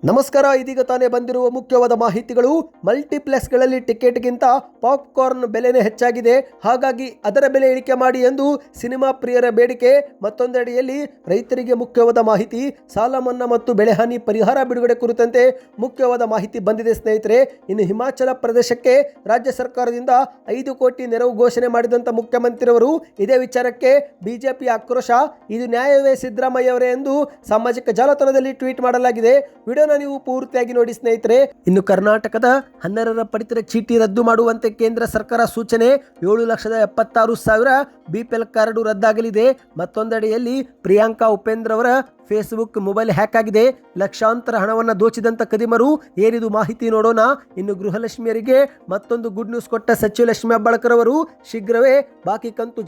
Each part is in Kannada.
ನಮಸ್ಕಾರ. ಇದೀಗ ತಾನೇ ಬಂದಿರುವ ಮುಖ್ಯವಾದ ಮಾಹಿತಿಗಳು. ಮಲ್ಟಿಪ್ಲೆಕ್ಸ್ಗಳಲ್ಲಿ ಟಿಕೆಟ್ಗಿಂತ ಪಾಪ್ಕಾರ್ನ್ ಬೆಲೆನೇ ಹೆಚ್ಚಾಗಿದೆ, ಹಾಗಾಗಿ ಅದರ ಬೆಲೆ ಇಳಿಕೆ ಮಾಡಿ ಎಂದು ಸಿನಿಮಾ ಪ್ರಿಯರ ಬೇಡಿಕೆ. ಮತ್ತೊಂದೆಡೆಯಲ್ಲಿ ರೈತರಿಗೆ ಮುಖ್ಯವಾದ ಮಾಹಿತಿ. ಸಾಲ ಮನ್ನಾ ಮತ್ತು ಬೆಳೆಹಾನಿ ಪರಿಹಾರ ಬಿಡುಗಡೆ ಕುರಿತಂತೆ ಮುಖ್ಯವಾದ ಮಾಹಿತಿ ಬಂದಿದೆ ಸ್ನೇಹಿತರೆ. ಇನ್ನು ಹಿಮಾಚಲ ಪ್ರದೇಶಕ್ಕೆ ರಾಜ್ಯ ಸರ್ಕಾರದಿಂದ 5 ಕೋಟಿ ನೆರವು ಘೋಷಣೆ ಮಾಡಿದಂಥ ಮುಖ್ಯಮಂತ್ರಿಯವರು ಇದೇ ವಿಚಾರಕ್ಕೆ ಬಿಜೆಪಿ ಆಕ್ರೋಶ. ಇದು ನ್ಯಾಯವೇ ಸಿದ್ದರಾಮಯ್ಯ ಅವರೇ ಎಂದು ಸಾಮಾಜಿಕ ಜಾಲತಾಣದಲ್ಲಿ ಟ್ವೀಟ್ ಮಾಡಲಾಗಿದೆ. ವಿಡಿಯೋನ ನೀವು ಪೂರ್ತಿಯಾಗಿ ನೋಡಿ ಸ್ನೇಹಿತರೆ. ಇನ್ನು ಕರ್ನಾಟಕದ 12ರ ಪಡಿತರ ಚೀಟಿ ರದ್ದು ಮಾಡುವಂತೆ ಕೇಂದ್ರ ಸರ್ಕಾರ ಸೂಚನೆ. 7,76,000 ಬಿಪಿಎಲ್ ಕಾರ್ಡ್ ರದ್ದಾಗಲಿದೆ. ಮತ್ತೊಂದೆಡೆಯಲ್ಲಿ ಪ್ರಿಯಾಂಕಾ ಉಪೇಂದ್ರ ಅವರ ಫೇಸ್ಬುಕ್ ಮೊಬೈಲ್ ಹ್ಯಾಕ್ ಆಗಿದೆ. ಲಕ್ಷಾಂತರ ಹಣವನ್ನು ದೋಚಿದಂತ ಕದಿಮರು. ಏನಿದು ಮಾಹಿತಿ ನೋಡೋಣ. ಇನ್ನು ಗೃಹಲಕ್ಷ್ಮಿಯರಿಗೆ ಮತ್ತೊಂದು ಗುಡ್ ನ್ಯೂಸ್ ಕೊಟ್ಟ ಸಚಿವ ಲಕ್ಷ್ಮಿ ಹೆಬ್ಬಾಳ್ಕರ್ ಅವರು ಶೀಘ್ರವೇ ಬಾಕಿ ಕಂತು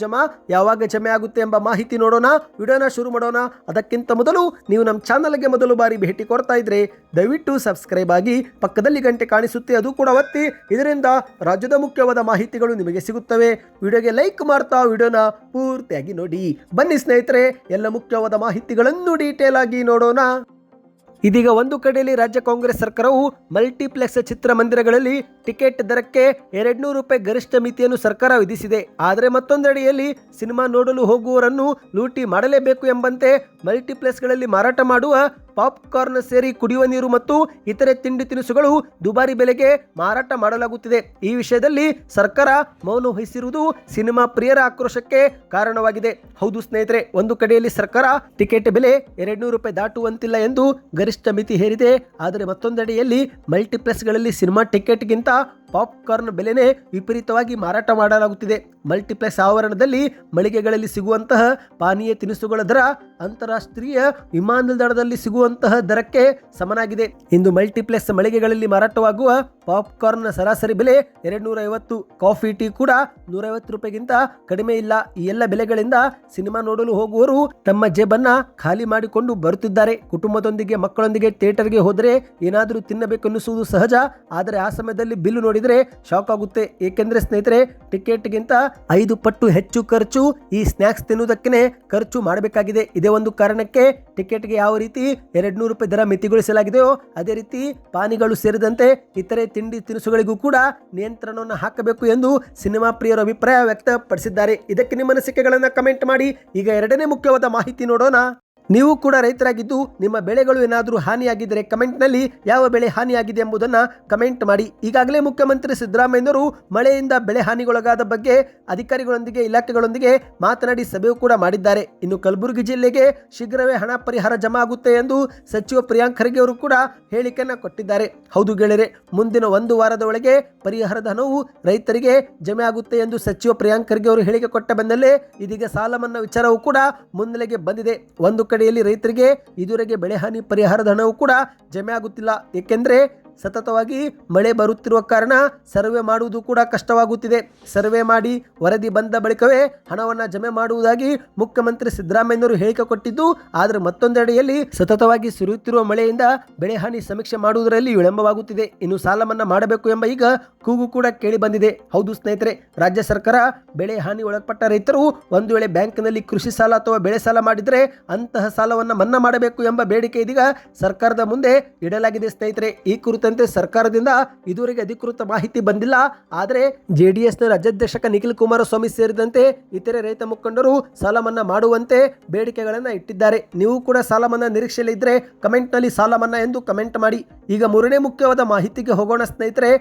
ಯಾವಾಗ ಜಮೆ ಆಗುತ್ತೆ ಎಂಬ ಮಾಹಿತಿ ನೋಡೋಣ. ವಿಡಿಯೋನ ಶುರು ಮಾಡೋಣ. ಅದಕ್ಕಿಂತ ಮೊದಲು ನೀವು ನಮ್ಮ ಚಾನಲ್ಗೆ ಮೊದಲು ಬಾರಿ ಭೇಟಿ ಕೊಡ್ತಾ ಇದ್ರೆ ದಯವಿಟ್ಟು ಸಬ್ಸ್ಕ್ರೈಬ್ ಆಗಿ, ಪಕ್ಕದಲ್ಲಿ ಗಂಟೆ ಕಾಣಿಸುತ್ತೆ ಅದು ಕೂಡ ಒತ್ತಿ. ಇದರಿಂದ ರಾಜ್ಯದ ಮುಖ್ಯವಾದ ಮಾಹಿತಿಗಳು ನಿಮಗೆ ಸಿಗುತ್ತವೆ. ವಿಡಿಯೋಗೆ ಲೈಕ್ ಮಾಡ್ತಾ ವಿಡಿಯೋನ ಪೂರ್ತಿಯಾಗಿ ನೋಡಿ. ಬನ್ನಿ ಸ್ನೇಹಿತರೆ, ಎಲ್ಲ ಮುಖ್ಯವಾದ ಮಾಹಿತಿಗಳನ್ನು ಡೀಟೇಲ್ ಆಗಿ ನೋಡೋಣ. ಇದೀಗ ಒಂದು ಕಡೆಯಲ್ಲಿ ರಾಜ್ಯ ಕಾಂಗ್ರೆಸ್ ಸರ್ಕಾರವು ಮಲ್ಟಿಪ್ಲೆಕ್ಸ್ ಚಿತ್ರಮಂದಿರಗಳಲ್ಲಿ ಟಿಕೆಟ್ ದರಕ್ಕೆ 200 ರೂಪಾಯಿ ಗರಿಷ್ಠ ಮಿತಿಯನ್ನು ಸರ್ಕಾರ ವಿಧಿಸಿದೆ. ಆದರೆ ಮತ್ತೊಂದೆಡೆಯಲ್ಲಿ ಸಿನಿಮಾ ನೋಡಲು ಹೋಗುವವರನ್ನು ಲೂಟಿ ಮಾಡಲೇಬೇಕು ಎಂಬಂತೆ ಮಲ್ಟಿಪ್ಲೆಕ್ಸ್ಗಳಲ್ಲಿ ಮಾರಾಟ ಮಾಡುವ ಪಾಪ್ಕಾರ್ನ್ ಸೇರಿ ಕುಡಿಯುವ ನೀರು ಮತ್ತು ಇತರೆ ತಿಂಡಿ ತಿನಿಸುಗಳು ದುಬಾರಿ ಬೆಲೆಗೆ ಮಾರಾಟ ಮಾಡಲಾಗುತ್ತಿದೆ. ಈ ವಿಷಯದಲ್ಲಿ ಸರ್ಕಾರ ಮೌನ ವಹಿಸಿರುವುದು ಸಿನಿಮಾ ಪ್ರಿಯರ ಆಕ್ರೋಶಕ್ಕೆ ಕಾರಣವಾಗಿದೆ. ಹೌದು ಸ್ನೇಹಿತರೆ, ಒಂದು ಕಡೆಯಲ್ಲಿ ಸರ್ಕಾರ ಟಿಕೆಟ್ ಬೆಲೆ 200 ರೂಪಾಯಿ ದಾಟುವಂತಿಲ್ಲ ಎಂದು ಗರಿಷ್ಠ ಮಿತಿ ಹೇರಿದೆ. ಆದರೆ ಮತ್ತೊಂದೆಡೆಯಲ್ಲಿ ಮಲ್ಟಿಪ್ಲೆಕ್ಸ್ಗಳಲ್ಲಿ ಸಿನಿಮಾ ಟಿಕೆಟ್ಗಿಂತ ಪಾಪ್ಕಾರ್ನ್ ಬೆಲೆನೇ ವಿಪರೀತವಾಗಿ ಮಾರಾಟ ಮಾಡಲಾಗುತ್ತಿದೆ. ಮಲ್ಟಿಪ್ಲೆಕ್ಸ್ ಆವರಣದಲ್ಲಿ ಮಳಿಗೆಗಳಲ್ಲಿ ಸಿಗುವಂತಹ ಪಾನೀಯ ತಿನಿಸುಗಳ ದರ ಅಂತಾರಾಷ್ಟ್ರೀಯ ವಿಮಾನ ನಿಲ್ದಾಣದಲ್ಲಿ ಸಿಗುವಂತಹ ದರಕ್ಕೆ ಸಮನಾಗಿದೆ. ಇಂದು ಮಲ್ಟಿಪ್ಲೆಕ್ಸ್ ಮಳಿಗೆಗಳಲ್ಲಿ ಮಾರಾಟವಾಗುವ ಪಾಪ್ಕಾರ್ನ್ ಸರಾಸರಿ ಬೆಲೆ 250. ಕಾಫಿ ಟೀ ಕೂಡ 150 ರೂಪಾಯಿಗಿಂತ ಕಡಿಮೆ ಇಲ್ಲ. ಈ ಎಲ್ಲ ಬೆಲೆಗಳಿಂದ ಸಿನಿಮಾ ನೋಡಲು ಹೋಗುವವರು ತಮ್ಮ ಜೇಬನ್ನ ಖಾಲಿ ಮಾಡಿಕೊಂಡು ಬರುತ್ತಿದ್ದಾರೆ. ಕುಟುಂಬದೊಂದಿಗೆ ಮಕ್ಕಳೊಂದಿಗೆ ಥಿಯೇಟರ್ಗೆ ಹೋದರೆ ಏನಾದರೂ ತಿನ್ನಬೇಕೆನ್ನಿಸುವುದು ಸಹಜ. ಆದರೆ ಆ ಸಮಯದಲ್ಲಿ ಬಿಲ್ ನೋಡಿದರೆ ಶಾಕ್ ಆಗುತ್ತೆ. ಏಕೆಂದರೆ ಸ್ನೇಹಿತರೆ, ಟಿಕೆಟ್ಗಿಂತ 5 ಪಟ್ಟು ಹೆಚ್ಚು ಖರ್ಚು ಈ ಸ್ನ್ಯಾಕ್ಸ್ ತಿನ್ನುವುದಕ್ಕೆ ಖರ್ಚು ಮಾಡಬೇಕಾಗಿದೆ. ಇದೇ ಒಂದು ಕಾರಣಕ್ಕೆ ಟಿಕೆಟ್ಗೆ ಯಾವ ರೀತಿ 200 ರೂಪಾಯಿ ದರ ಮಿತಿಗೊಳಿಸಲಾಗಿದೆಯೋ ಅದೇ ರೀತಿ ಪಾನಿಗಳು ಸೇರಿದಂತೆ ಇತರೆ ತಿಂಡಿ ತಿನಿಸುಗಳಿಗೂ ಕೂಡ ನಿಯಂತ್ರಣವನ್ನು ಹಾಕಬೇಕು ಎಂದು ಸಿನಿಮಾ ಪ್ರಿಯರು ಅಭಿಪ್ರಾಯ ವ್ಯಕ್ತಪಡಿಸಿದ್ದಾರೆ. ಇದಕ್ಕೆ ನಿಮ್ಮ ಅನಿಸಿಕೆಗಳನ್ನು ಕಮೆಂಟ್ ಮಾಡಿ. ಈಗ ಎರಡನೇ ಮುಖ್ಯವಾದ ಮಾಹಿತಿ ನೋಡೋಣ. ನೀವು ಕೂಡ ರೈತರಾಗಿದ್ದು ನಿಮ್ಮ ಬೆಳೆಗಳು ಏನಾದರೂ ಹಾನಿಯಾಗಿದ್ದರೆ ಕಮೆಂಟ್ನಲ್ಲಿ ಯಾವ ಬೆಳೆ ಹಾನಿಯಾಗಿದೆ ಎಂಬುದನ್ನು ಕಮೆಂಟ್ ಮಾಡಿ. ಈಗಾಗಲೇ ಮುಖ್ಯಮಂತ್ರಿ ಸಿದ್ದರಾಮಯ್ಯನವರು ಮಳೆಯಿಂದ ಬೆಳೆ ಹಾನಿಗೊಳಗಾದ ಬಗ್ಗೆ ಅಧಿಕಾರಿಗಳೊಂದಿಗೆ ಇಲಾಖೆಗಳೊಂದಿಗೆ ಮಾತನಾಡಿ ಸಭೆಯೂ ಕೂಡ ಮಾಡಿದ್ದಾರೆ. ಇನ್ನು ಕಲಬುರಗಿ ಜಿಲ್ಲೆಗೆ ಶೀಘ್ರವೇ ಹಣ ಪರಿಹಾರ ಜಮಾ ಆಗುತ್ತೆ ಎಂದು ಸಚಿವ ಪ್ರಿಯಾಂಕ್ ಖರ್ಗೆ ಅವರು ಕೂಡ ಹೇಳಿಕೆಯನ್ನು ಕೊಟ್ಟಿದ್ದಾರೆ. ಹೌದು ಗೆಳೆಯರೆ, ಮುಂದಿನ 1 ವಾರದ ಒಳಗೆ ಪರಿಹಾರದ ಹಣವು ರೈತರಿಗೆ ಜಮೆ ಆಗುತ್ತೆ ಎಂದು ಸಚಿವ ಪ್ರಿಯಾಂಕ್ ಖರ್ಗೆ ಅವರು ಹೇಳಿಕೆ ಕೊಟ್ಟ ಬೆನ್ನಲ್ಲೇ ಇದೀಗ ಸಾಲ ಮನ್ನಾ ವಿಚಾರವೂ ಕೂಡ ಮುನ್ನೆಲೆಗೆ ಬಂದಿದೆ. ಒಂದು ಕಡೆಯಲ್ಲಿ ರೈತರಿಗೆ ಇದುವರೆಗೆ ಬೆಳೆ ಹಾನಿ ಪರಿಹಾರದ ಹಣವು ಕೂಡ ಜಮೆ ಆಗುತ್ತಿಲ್ಲ. ಏಕೆಂದರೆ ಸತತವಾಗಿ ಮಳೆ ಬರುತ್ತಿರುವ ಕಾರಣ ಸರ್ವೆ ಮಾಡುವುದು ಕೂಡ ಕಷ್ಟವಾಗುತ್ತಿದೆ. ಸರ್ವೆ ಮಾಡಿ ವರದಿ ಬಂದ ಬಳಿಕವೇ ಹಣವನ್ನು ಜಮೆ ಮಾಡುವುದಾಗಿ ಮುಖ್ಯಮಂತ್ರಿ ಸಿದ್ದರಾಮಯ್ಯನವರು ಹೇಳಿಕೆ ಕೊಟ್ಟಿದ್ದು, ಆದರೆ ಮತ್ತೊಂದೆಡೆಯಲ್ಲಿ ಸತತವಾಗಿ ಸುರಿಯುತ್ತಿರುವ ಮಳೆಯಿಂದ ಬೆಳೆ ಹಾನಿ ಸಮೀಕ್ಷೆ ಮಾಡುವುದರಲ್ಲಿ ವಿಳಂಬವಾಗುತ್ತಿದೆ. ಇನ್ನು ಸಾಲ ಮನ್ನಾ ಮಾಡಬೇಕು ಎಂಬ ಈಗ ಕೂಗು ಕೂಡ ಕೇಳಿ ಬಂದಿದೆ. ಹೌದು ಸ್ನೇಹಿತರೆ, ರಾಜ್ಯ ಸರ್ಕಾರ ಬೆಳೆ ಹಾನಿ ಒಳಪಟ್ಟ ರೈತರು ಒಂದು ವೇಳೆ ಬ್ಯಾಂಕ್ನಲ್ಲಿ ಕೃಷಿ ಸಾಲ ಅಥವಾ ಬೆಳೆ ಸಾಲ ಮಾಡಿದರೆ ಅಂತಹ ಸಾಲವನ್ನು ಮನ್ನಾ ಮಾಡಬೇಕು ಎಂಬ ಬೇಡಿಕೆ ಇದೀಗ ಸರ್ಕಾರದ ಮುಂದೆ ಇಡಲಾಗಿದೆ ಸ್ನೇಹಿತರೆ. ಈ ಕುರಿತಂತೆ ಸರ್ಕಾರದಿಂದ ಇದುವರೆಗೆ ಅಧಿಕೃತ ಮಾಹಿತಿ ಬಂದಿಲ್ಲ. ಆದರೆ ಜೆಡಿಎಸ್ನ ರಾಜ್ಯಾಧ್ಯಕ್ಷ ನಿಖಿಲ್ ಕುಮಾರಸ್ವಾಮಿ ಸೇರಿದಂತೆ ಇತರೆ ರೈತ ಮುಖಂಡರು ಸಾಲ ಮನ್ನಾ ಮಾಡುವಂತೆ ಬೇಡಿಕೆಗಳನ್ನು ಇಟ್ಟಿದ್ದಾರೆ. ನೀವು ಕೂಡ ಸಾಲ ಮನ್ನಾ ನಿರೀಕ್ಷೆಯಲ್ಲಿ ಇದ್ದರೆ ಕಮೆಂಟ್ನಲ್ಲಿ ಸಾಲ ಮನ್ನಾ ಎಂದು ಕಮೆಂಟ್ ಮಾಡಿ. ಈಗ ಮೂರನೇ ಮುಖ್ಯವಾದ ಮಾಹಿತಿಗೆ ಹೋಗೋಣ ಸ್ನೇಹಿತರೆ.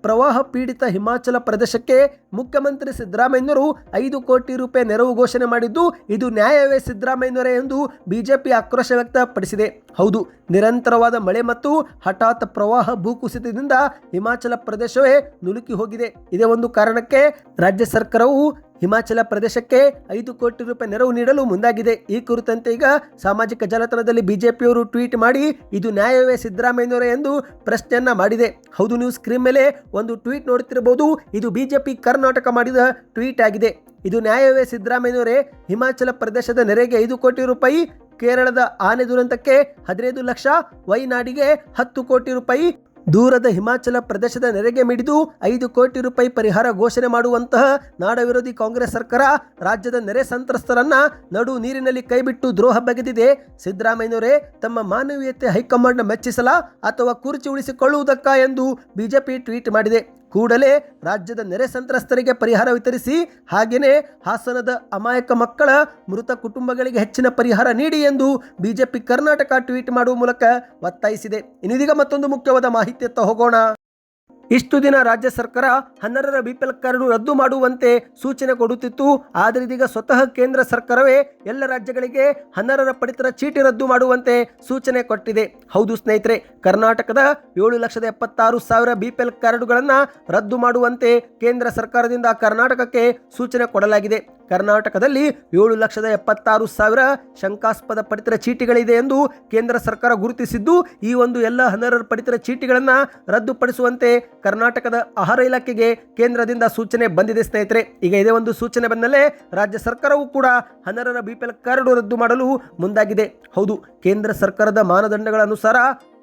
ಪ್ರವಾಹ ಪೀಡಿತ ಹಿಮಾಚಲ ಪ್ರದೇಶಕ್ಕೆ ಮುಖ್ಯಮಂತ್ರಿ ಸಿದ್ದರಾಮಯ್ಯನವರು 5 ಕೋಟಿ ರೂಪಾಯಿ ನೆರವು ಘೋಷಣೆ ಮಾಡಿದ್ದು, ಇದು ನ್ಯಾಯವೇ ಸಿದ್ದರಾಮಯ್ಯನವರೇ ಎಂದು ಬಿಜೆಪಿ ಆಕ್ರೋಶ ವ್ಯಕ್ತಪಡಿಸಿದೆ. ಹೌದು, ನಿರಂತರವಾದ ಮಳೆ ಮತ್ತು ಹಠಾತ್ ಪ್ರವಾಹ ಭೂಕುಸಿತದಿಂದ ಹಿಮಾಚಲ ಪ್ರದೇಶವೇ ನುಲುಕಿ ಹೋಗಿದೆ. ಇದೇ ಒಂದು ಕಾರಣಕ್ಕೆ ರಾಜ್ಯ ಸರ್ಕಾರವು ಹಿಮಾಚಲ ಪ್ರದೇಶಕ್ಕೆ 5 ಕೋಟಿ ರೂಪಾಯಿ ನೆರವು ನೀಡಲು ಮುಂದಾಗಿದೆ. ಈ ಕುರಿತಂತೆ ಈಗ ಸಾಮಾಜಿಕ ಜಾಲತಾಣದಲ್ಲಿ ಬಿಜೆಪಿಯವರು ಟ್ವೀಟ್ ಮಾಡಿ ಇದು ನ್ಯಾಯವೇ ಸಿದ್ದರಾಮಯ್ಯನವರೇ ಎಂದು ಪ್ರಶ್ನೆಯನ್ನ ಮಾಡಿದೆ. ಹೌದು, ನೀವು ಸ್ಕ್ರೀನ್ ಮೇಲೆ ಒಂದು ಟ್ವೀಟ್ ನೋಡುತ್ತಿರಬಹುದು. ಇದು ಬಿಜೆಪಿ ಕರ್ನಾಟಕ ಮಾಡಿದ ಟ್ವೀಟ್ ಆಗಿದೆ. ಇದು ನ್ಯಾಯವೇ ಸಿದ್ದರಾಮಯ್ಯನವರೇ. ಹಿಮಾಚಲ ಪ್ರದೇಶದ ನೆರೆಗೆ 5 ಕೋಟಿ ರೂಪಾಯಿ, ಕೇರಳದ ಆನೆ ದುರಂತಕ್ಕೆ 15 ಲಕ್ಷ, ವೈನಾಡಿಗೆ 10 ಕೋಟಿ ರೂಪಾಯಿ, ದೂರದ ಹಿಮಾಚಲ ಪ್ರದೇಶದ ನೆರೆಗೆ ಮಿಡಿದು 5 ಕೋಟಿ ರೂಪಾಯಿ ಪರಿಹಾರ ಘೋಷಣೆ ಮಾಡುವಂತಹ ನಾಡ ವಿರೋಧಿ ಕಾಂಗ್ರೆಸ್ ಸರ್ಕಾರ ರಾಜ್ಯದ ನೆರೆ ಸಂತ್ರಸ್ತರನ್ನ ನಡು ನೀರಿನಲ್ಲಿ ಕೈಬಿಟ್ಟು ದ್ರೋಹ ಬಗೆದಿದೆ. ಸಿದ್ದರಾಮಯ್ಯನವರೇ ತಮ್ಮ ಮಾನವೀಯತೆ ಹೈಕಮಾಂಡ್ ಮೆಚ್ಚಿಸಲ ಅಥವಾ ಕುರ್ಚಿ ಉಳಿಸಿಕೊಳ್ಳುವುದಕ್ಕ ಎಂದು ಬಿಜೆಪಿ ಟ್ವೀಟ್ ಮಾಡಿದೆ. ಕೂಡಲೇ ರಾಜ್ಯದ ನೆರೆ ಸಂತ್ರಸ್ತರಿಗೆ ಪರಿಹಾರ ವಿತರಿಸಿ, ಹಾಗೆಯೇ ಹಾಸನದ ಅಮಾಯಕ ಮಕ್ಕಳ ಮೃತ ಕುಟುಂಬಗಳಿಗೆ ಹೆಚ್ಚಿನ ಪರಿಹಾರ ನೀಡಿ ಎಂದು ಬಿಜೆಪಿ ಕರ್ನಾಟಕ ಟ್ವೀಟ್ ಮಾಡುವ ಮೂಲಕ ಒತ್ತಾಯಿಸಿದೆ. ಇನ್ನೀಗ ಮತ್ತೊಂದು ಮುಖ್ಯವಾದ ಮಾಹಿತಿಯತ್ತ ಹೋಗೋಣ. ಇಷ್ಟು ದಿನ ರಾಜ್ಯ ಸರ್ಕಾರ 12ರ ಬಿಪಿಎಲ್ ಕಾರ್ಡ್ ರದ್ದು ಮಾಡುವಂತೆ ಸೂಚನೆ ಕೊಡುತ್ತಿತ್ತು. ಆದರೆ ಇದೀಗ ಸ್ವತಃ ಕೇಂದ್ರ ಸರ್ಕಾರವೇ ಎಲ್ಲ ರಾಜ್ಯಗಳಿಗೆ 12ರ ಪಡಿತರ ಚೀಟಿ ರದ್ದು ಮಾಡುವಂತೆ ಸೂಚನೆ ಕೊಟ್ಟಿದೆ. ಹೌದು ಸ್ನೇಹಿತರೆ, ಕರ್ನಾಟಕದ 7,76,000 ಬಿಪಿಎಲ್ ಕಾರ್ಡುಗಳನ್ನು ರದ್ದು ಮಾಡುವಂತೆ ಕೇಂದ್ರ ಸರ್ಕಾರದಿಂದ ಕರ್ನಾಟಕಕ್ಕೆ ಸೂಚನೆ ಕೊಡಲಾಗಿದೆ. ಕರ್ನಾಟಕದಲ್ಲಿ 7,76,000 ಶಂಕಾಸ್ಪದ ಪಡಿತರ ಚೀಟಿಗಳಿದೆ ಎಂದು ಕೇಂದ್ರ ಸರ್ಕಾರ ಗುರುತಿಸಿದ್ದು, ಈ ಒಂದು ಎಲ್ಲ 12ರ ಪಡಿತರ ಚೀಟಿಗಳನ್ನು ರದ್ದುಪಡಿಸುವಂತೆ ಕರ್ನಾಟಕದ ಆಹಾರ ಇಲಾಖೆಗೆ ಕೇಂದ್ರದಿಂದ ಸೂಚನೆ ಬಂದಿದೆ ಸ್ನೇಹಿತರೆ. ಈಗ ಇದೇ ಒಂದು ಸೂಚನೆ ಬಂದಲ್ಲೇ ರಾಜ್ಯ ಸರ್ಕಾರವೂ ಕೂಡ 12ರ ಬಿಪಿಎಲ್ ಕಾರ್ಡ್ ರದ್ದು ಮಾಡಲು ಮುಂದಾಗಿದೆ. ಹೌದು, ಕೇಂದ್ರ ಸರ್ಕಾರದ ಮಾನದಂಡಗಳ ಅನುಸಾರ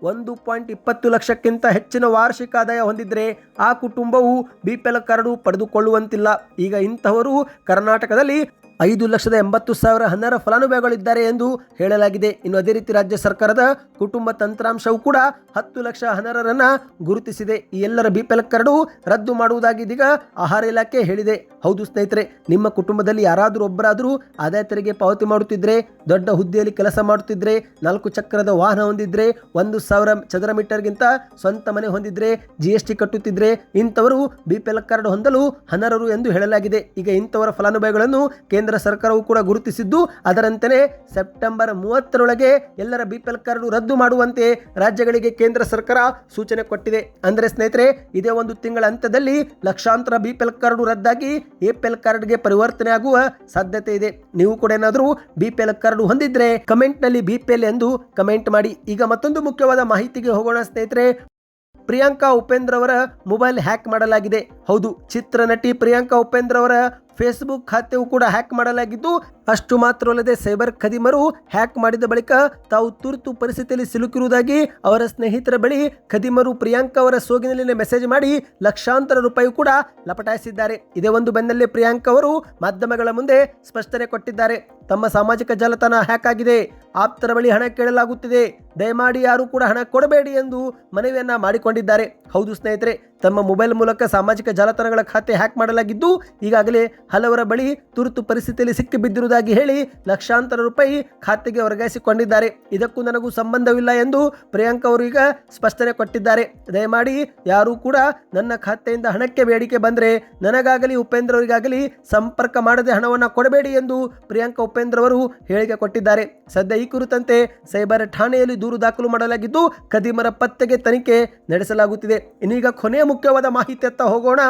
1.20 ಲಕ್ಷಕ್ಕಿಂತ ಹೆಚ್ಚಿನ ವಾರ್ಷಿಕ ಆದಾಯ ಹೊಂದಿದ್ರೆ ಆ ಕುಟುಂಬವು ಬಿಪಿಎಲ್ ಕಾರ್ಡು ಪಡೆದುಕೊಳ್ಳುವಂತಿಲ್ಲ. ಈಗ ಇಂತಹವರು ಕರ್ನಾಟಕದಲ್ಲಿ 5,80,000 12ರ ಫಲಾನುಭವಿಗಳಿದ್ದಾರೆ ಎಂದು ಹೇಳಲಾಗಿದೆ. ಇನ್ನು ಅದೇ ರೀತಿ ರಾಜ್ಯ ಸರ್ಕಾರದ ಕುಟುಂಬ ತಂತ್ರಾಂಶವು ಕೂಡ 10 ಲಕ್ಷ 12ರನ್ನ ಗುರುತಿಸಿದೆ. ಈ ಎಲ್ಲರ ಬಿಪಿಎಲ್ ಕಾರ್ಡು ರದ್ದು ಮಾಡುವುದಾಗಿ ಇದೀಗ ಆಹಾರ ಇಲಾಖೆ ಹೇಳಿದೆ. ಹೌದು ಸ್ನೇಹಿತರೆ, ನಿಮ್ಮ ಕುಟುಂಬದಲ್ಲಿ ಯಾರಾದರೂ ಒಬ್ಬರಾದರೂ ಆದಾಯ ತೆರಿಗೆ ಪಾವತಿ ಮಾಡುತ್ತಿದ್ರೆ, ದೊಡ್ಡ ಹುದ್ದೆಯಲ್ಲಿ ಕೆಲಸ ಮಾಡುತ್ತಿದ್ರೆ, 4 ಚಕ್ರದ ವಾಹನ ಹೊಂದಿದ್ರೆ, 1,000 ಚದರ ಮೀಟರ್ಗಿಂತ ಸ್ವಂತ ಮನೆ ಹೊಂದಿದ್ರೆ, GST ಕಟ್ಟುತ್ತಿದ್ರೆ, ಇಂಥವರು ಬಿಪಿಎಲ್ ಕಾರ್ಡ್ ಹೊಂದಲು ಅನರ್ಹರು ಎಂದು ಹೇಳಲಾಗಿದೆ. ಈಗ ಇಂಥವರ ಫಲಾನುಭವಿಗಳನ್ನು ಕೇಂದ್ರ ಸರ್ಕಾರವು ಕೂಡ ಗುರುತಿಸಿದ್ದು, ಅದರಂತೆ ಸೆಪ್ಟೆಂಬರ್ 30ರೊಳಗೆ ಎಲ್ಲರ ಬಿಪಿಎಲ್ ಕಾರ್ಡ್ ರದ್ದು ಮಾಡುವಂತೆ ರಾಜ್ಯಗಳಿಗೆ ಕೇಂದ್ರ ಸರ್ಕಾರ ಸೂಚನೆ ಕೊಟ್ಟಿದೆ. ಅಂದರೆ ಸ್ನೇಹಿತರೆ, ಇದೇ ಒಂದು ತಿಂಗಳ ಅಂತ್ಯದಲ್ಲಿ ಲಕ್ಷಾಂತರ ಬಿಪಿಎಲ್ ಕಾರ್ಡ್ ರದ್ದಾಗಿ ಎಪಿಎಲ್ ಕಾರ್ಡ್ಗೆ ಪರಿವರ್ತನೆ ಆಗುವ ಸಾಧ್ಯತೆ ಇದೆ. ನೀವು ಕೂಡ ಏನಾದರೂ ಬಿಪಿಎಲ್ ಕಾರ್ಡ್ ಹೊಂದಿದ್ರೆ ಕಮೆಂಟ್ ನಲ್ಲಿ ಬಿಪಿಎಲ್ ಎಂದು ಕಮೆಂಟ್ ಮಾಡಿ. ಈಗ ಮತ್ತೊಂದು ಮುಖ್ಯವಾದ ಮಾಹಿತಿಗೆ ಹೋಗೋಣ ಸ್ನೇಹಿತರೆ. ಪ್ರಿಯಾಂಕಾ ಉಪೇಂದ್ರ ಅವರ ಮೊಬೈಲ್ ಹ್ಯಾಕ್ ಮಾಡಲಾಗಿದೆ. ಹೌದು, ಚಿತ್ರನಟಿ ಪ್ರಿಯಾಂಕಾ ಉಪೇಂದ್ರ ಅವರ ಫೇಸ್ಬುಕ್ ಖಾತೆಯು ಕೂಡ ಹ್ಯಾಕ್ ಮಾಡಲಾಗಿದ್ದು, ಅಷ್ಟು ಮಾತ್ರವಲ್ಲದೆ ಸೈಬರ್ ಖದೀಮರು ಹ್ಯಾಕ್ ಮಾಡಿದ ಬಳಿಕ ತಾವು ತುರ್ತು ಪರಿಸ್ಥಿತಿಯಲ್ಲಿ ಸಿಲುಕಿರುವುದಾಗಿ ಅವರ ಸ್ನೇಹಿತರ ಬಳಿ ಖದೀಮರು ಪ್ರಿಯಾಂಕಾ ಅವರ ಸೋಗಿನಲ್ಲಿನ ಮೆಸೇಜ್ ಮಾಡಿ ಲಕ್ಷಾಂತರ ರೂಪಾಯಿ ಕೂಡ ಲಪಟಾಯಿಸಿದ್ದಾರೆ. ಇದೇ ಒಂದು ಬೆನ್ನಲ್ಲೇ ಪ್ರಿಯಾಂಕಾ ಅವರು ಮಾಧ್ಯಮಗಳ ಮುಂದೆ ಸ್ಪಷ್ಟನೆ ಕೊಟ್ಟಿದ್ದಾರೆ. ತಮ್ಮ ಸಾಮಾಜಿಕ ಜಾಲತಾಣ ಹ್ಯಾಕ್ ಆಗಿದೆ, ಆಪ್ತರ ಬಳಿ ಹಣ ಕೇಳಲಾಗುತ್ತಿದೆ, ದಯಮಾಡಿ ಯಾರು ಕೂಡ ಹಣ ಕೊಡಬೇಡಿ ಎಂದು ಮನವಿಯನ್ನ ಮಾಡಿಕೊಂಡಿದ್ದಾರೆ. ಹೌದು ಸ್ನೇಹಿತರೆ, ತಮ್ಮ ಮೊಬೈಲ್ ಮೂಲಕ ಸಾಮಾಜಿಕ ಜಾಲತಾಣಗಳ ಖಾತೆ ಹ್ಯಾಕ್ ಮಾಡಲಾಗಿದ್ದು, ಈಗಾಗಲೇ ಹಲವರ ಬಳಿ ತುರ್ತು ಪರಿಸ್ಥಿತಿಯಲ್ಲಿ ಸಿಕ್ಕಿಬಿದ್ದಿರುವುದಾಗಿ ಹೇಳಿ ಲಕ್ಷಾಂತರ ರೂಪಾಯಿ ಖಾತೆಗೆ ವರ್ಗಾಯಿಸಿಕೊಂಡಿದ್ದಾರೆ. ಇದಕ್ಕೂ ನನಗೂ ಸಂಬಂಧವಿಲ್ಲ ಎಂದು ಪ್ರಿಯಾಂಕಾ ಅವರು ಈಗ ಸ್ಪಷ್ಟನೆ ಕೊಟ್ಟಿದ್ದಾರೆ. ದಯಮಾಡಿ ಯಾರು ಕೂಡ ನನ್ನ ಖಾತೆಯಿಂದ ಹಣಕ್ಕೆ ಬೇಡಿಕೆ ಬಂದರೆ ನನಗಾಗಲಿ ಉಪೇಂದ್ರ ಅವರಿಗಾಗಲಿ ಸಂಪರ್ಕ ಮಾಡದೆ ಹಣವನ್ನು ಕೊಡಬೇಡಿ ಎಂದು ಪ್ರಿಯಾಂಕಾ ಉಪೇಂದ್ರ ಅವರು ಹೇಳಿಕೆ ಕೊಟ್ಟಿದ್ದಾರೆ. ಸದ್ಯ ಈ ಕುರಿತಂತೆ ಸೈಬರ್ ಠಾಣೆಯಲ್ಲಿ ದೂರು ದಾಖಲು ಮಾಡಲಾಗಿದ್ದು, ಖದೀಮರ ಪತ್ತೆಗೆ ತನಿಖೆ ನಡೆಸಲಾಗುತ್ತಿದೆ. ಇನ್ನೀಗ ಕೊನೆಯ ಮುಖ್ಯವಾದ ಮಾಹಿತಿಯತ್ತ ಹೋಗೋಣ.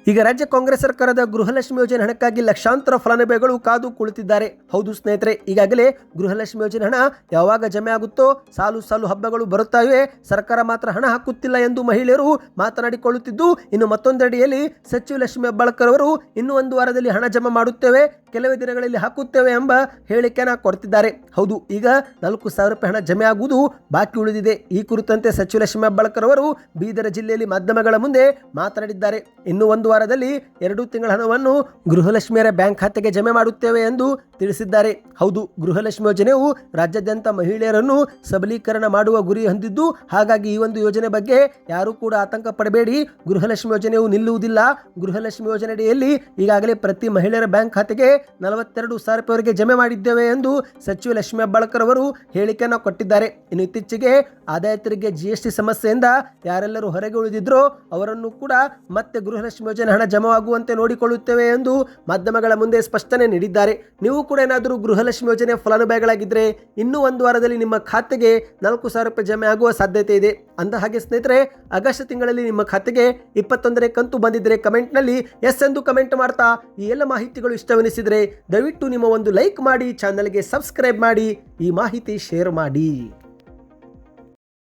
ಈಗ ರಾಜ್ಯ ಕಾಂಗ್ರೆಸ್ ಸರ್ಕಾರದ ಗೃಹಲಕ್ಷ್ಮಿ ಯೋಜನೆ ಹಣಕ್ಕಾಗಿ ಲಕ್ಷಾಂತರ ಫಲಾನುಭವಿಗಳು ಕಾದು ಕುಳಿತಿದ್ದಾರೆ. ಹೌದು ಸ್ನೇಹಿತರೆ, ಈಗಾಗಲೇ ಗೃಹಲಕ್ಷ್ಮಿ ಯೋಜನೆ ಹಣ ಯಾವಾಗ ಜಮೆ ಆಗುತ್ತೋ ಸಾಲು ಸಾಲು ಹಬ್ಬಗಳು ಬರುತ್ತಾ ಇವೆ, ಸರ್ಕಾರ ಮಾತ್ರ ಹಣ ಹಾಕುತ್ತಿಲ್ಲ ಎಂದು ಮಹಿಳೆಯರು ಮಾತನಾಡಿಕೊಳ್ಳುತ್ತಿದ್ದು, ಇನ್ನು ಮತ್ತೊಂದೆಡೆಯಲ್ಲಿ ಸಚಿವ ಲಕ್ಷ್ಮಿ ಹೆಬ್ಬಾಳ್ಕರ್ ಅವರು ಇನ್ನು 1 ವಾರದಲ್ಲಿ ಹಣ ಜಮಾ ಮಾಡುತ್ತೇವೆ, ಕೆಲವೇ ದಿನಗಳಲ್ಲಿ ಹಾಕುತ್ತೇವೆ ಎಂಬ ಹೇಳಿಕೆಯನ್ನು ಕೊಡ್ತಿದ್ದಾರೆ. ಹೌದು, ಈಗ 4,000 ರೂಪಾಯಿ ಹಣ ಜಮೆ ಆಗುವುದು ಬಾಕಿ ಉಳಿದಿದೆ. ಈ ಕುರಿತಂತೆ ಸಚಿವ ಲಕ್ಷ್ಮಿ ಹೆಬ್ಬಾಳ್ಕರ್ ಅವರು ಬೀದರ್ ಜಿಲ್ಲೆಯಲ್ಲಿ ಮಾಧ್ಯಮಗಳ ಮುಂದೆ ಮಾತನಾಡಿದ್ದಾರೆ. ಇನ್ನು 1 ವಾರದಲ್ಲಿ 2 ತಿಂಗಳ ಹಣವನ್ನು ಗೃಹಲಕ್ಷ್ಮಿಯರ ಬ್ಯಾಂಕ್ ಖಾತೆಗೆ ಜಮೆ ಮಾಡುತ್ತೇವೆ ಎಂದು ತಿಳಿಸಿದ್ದಾರೆ. ಹೌದು, ಗೃಹಲಕ್ಷ್ಮಿ ಯೋಜನೆಯು ರಾಜ್ಯಾದ್ಯಂತ ಮಹಿಳೆಯರನ್ನು ಸಬಲೀಕರಣ ಮಾಡುವ ಗುರಿ ಹೊಂದಿದ್ದು, ಹಾಗಾಗಿ ಈ ಒಂದು ಯೋಜನೆ ಬಗ್ಗೆ ಯಾರು ಕೂಡ ಆತಂಕ ಪಡಬೇಡಿ. ಗೃಹಲಕ್ಷ್ಮಿ ಯೋಜನೆಯು ನಿಲ್ಲುವುದಿಲ್ಲ. ಗೃಹಲಕ್ಷ್ಮಿ ಯೋಜನೆಯಲ್ಲಿ ಈಗಾಗಲೇ ಪ್ರತಿ ಮಹಿಳೆಯರ ಬ್ಯಾಂಕ್ ಖಾತೆಗೆ 42,000 ರೂಪಾಯಿವರೆಗೆ ಜಮೆ ಮಾಡಿದ್ದೇವೆ ಎಂದು ಸಚಿವ ಲಕ್ಷ್ಮಿ ಹೆಬ್ಬಾಳ್ಕರ್ ಅವರು ಹೇಳಿಕೆಯನ್ನು ಕೊಟ್ಟಿದ್ದಾರೆ. ಇನ್ನು ಇತ್ತೀಚೆಗೆ ಆದಾಯ ತೆರಿಗೆ GST ಸಮಸ್ಯೆಯಿಂದ ಯಾರೆಲ್ಲರೂ ಹೊರಗೆ ಉಳಿದಿದ್ರೋ ಅವರನ್ನು ಕೂಡ ಮತ್ತೆ ಗೃಹಲಕ್ಷ್ಮಿ ಯೋಜನೆ ಹಣ ಜಮಾವಾಗುವಂತೆ ನೋಡಿಕೊಳ್ಳುತ್ತೇವೆ ಎಂದು ಮಾಧ್ಯಮಗಳ ಮುಂದೆ ಸ್ಪಷ್ಟನೆ ನೀಡಿದ್ದಾರೆ. ನೀವು ಕೂಡ ಏನಾದರೂ ಗೃಹಲಕ್ಷ್ಮಿ ಯೋಜನೆ ಫಲಾನುಭವಿಗಳಾಗಿದ್ದರೆ ಇನ್ನೂ 1 ವಾರದಲ್ಲಿ ನಿಮ್ಮ ಖಾತೆಗೆ 4,000 ರೂಪಾಯಿ ಜಮೆ ಆಗುವ ಸಾಧ್ಯತೆ ಇದೆ. ಅಂದ ಹಾಗೆ ಸ್ನೇಹಿತರೆ, ಆಗಸ್ಟ್ ತಿಂಗಳಲ್ಲಿ ನಿಮ್ಮ ಖಾತೆಗೆ 21ನೇ ಕಂತು ಬಂದಿದ್ದರೆ ಕಮೆಂಟ್ನಲ್ಲಿ ಎಸ್ ಎಂದು ಕಮೆಂಟ್ ಮಾಡ್ತಾ, ಈ ಎಲ್ಲ ಮಾಹಿತಿಗಳು ಇಷ್ಟವೆನಿಸಿದರೆ ದಯವಿಟ್ಟು ನಿಮ್ಮ ಒಂದು ಲೈಕ್ ಮಾಡಿ, ಚಾನಲ್ಗೆ ಸಬ್ಸ್ಕ್ರೈಬ್ ಮಾಡಿ, ಈ ಮಾಹಿತಿ ಶೇರ್ ಮಾಡಿ.